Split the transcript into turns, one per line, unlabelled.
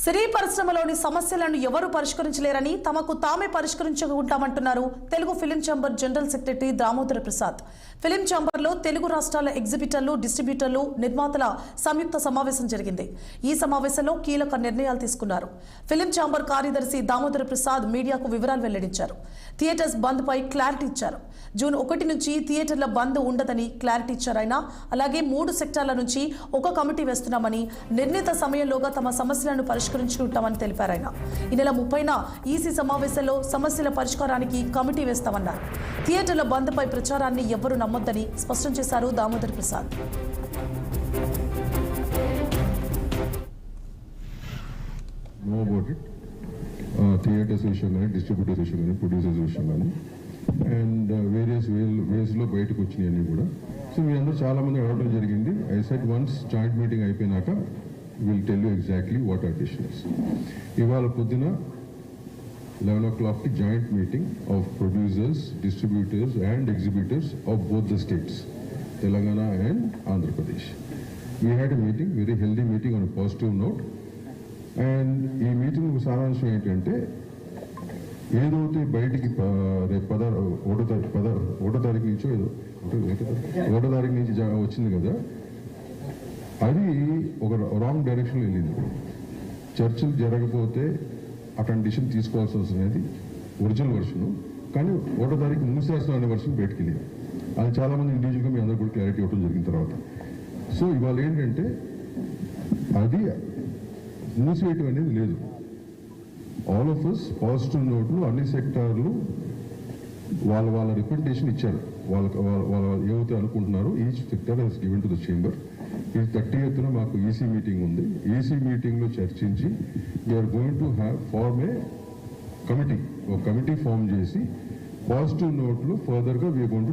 సినీ పరిశ్రమలోని సమస్యలను ఎవరు పరిష్కరించలేరని తమకు తామే పరిష్కరించుకుంటామంటున్నారు Telugu film chamber general secretary Damodara Prasad. Film ఛాంబర్లో తెలుగు రాష్ట్రాల ఎగ్జిబిటర్లు, డిస్ట్రిబ్యూటర్లు, నిర్మాతల సంయుక్త సమావేశం జరిగింది. ఈ సమావేశంలో కీలక నిర్ణయాలు తీసుకున్నారు. ఫిలిం ఛాంబర్ కార్యదర్శి దామోదర ప్రసాద్ మీడియాకు వివరాలు వెల్లడించారు. థియేటర్స్ బంద్ పై క్లారిటీ ఇచ్చారు. జూన్ 1 నుంచి థియేటర్ల బంద్ ఉండదని క్లారిటీ ఇచ్చారు. ఆయన అలాగే 3 సెక్టార్ల నుంచి ఒక కమిటీ వేస్తున్నామని, నిర్ణీత సమయంలోగా తమ సమస్యలను పరిష్కరించుకుంటామని తెలిపారు. ఆయన ఈ నెల 30న ఈసీ సమావేశంలో సమస్యల పరిష్కారానికి కమిటీ వేస్తామన్నారు. థియేటర్ల బంద్ పై ప్రచారాన్ని ఎవ్వరూ నమ్మొద్దని స్పష్టం చేశారు దామోదర్ ప్రసాద్.
థియేటర్స్ విషయం కానీ, డిస్ట్రిబ్యూటర్స్ విషయం కానీ, ప్రొడ్యూసర్స్ విషయం కానీ అండ్ వేరియస్ వేస్లో బయటకు వచ్చినాయన్నీ కూడా. సో మీరందరూ చాలామంది అడగడం జరిగింది. I said once joint meeting అయిపోయినాక will tell you exactly what are decisions. ఇవాళ పొద్దున 11 o'clock joint meeting of producers, distributors and exhibitors of both the states, Telangana and Andhra Pradesh. We had a meeting, very healthy meeting on positive note. And ఈ meeting సారాంశం ఏంటంటే, ఏదైతే బయటికి రేపు 1వ తారీఖు నుంచో 1వ తారీఖు నుంచి వచ్చింది కదా, అది ఒక రాంగ్ డైరెక్షన్లో వెళ్ళింది. చర్చలు జరగకపోతే అటువంటి డిసిషన్ తీసుకోవాల్సి వస్తుంది ఒరిజినల్ వర్షను, కానీ 1వ తారీఖు మూసేస్తాం అనే వర్షన్ బయటకు వెళ్ళింది. అది చాలామంది ఇండివిజువల్గా మీ అందరూ కూడా క్లారిటీ ఇవ్వడం జరిగిన తర్వాత. సో ఇవాళ ఏంటంటే, అది మూసివేయటం అనేది లేదు. ఆల్ ఆఫ్ అస్ పాజిటివ్ నోట్లు అన్ని సెక్టార్లు వాళ్ళ రిప్రజెంటేషన్ ఇచ్చారు. వాళ్ళు ఏవైతే అనుకుంటున్నారో each sector has given to the chamber. ఈ 30th మాకు ఈసీ మీటింగ్ ఉంది. ఈసీ మీటింగ్లో చర్చించి we're going to form a committee. ఒక కమిటీ ఫామ్ చేసి పాజిటివ్ నోట్లు ఫర్దర్గా వీఆర్ గోయింగ్ టు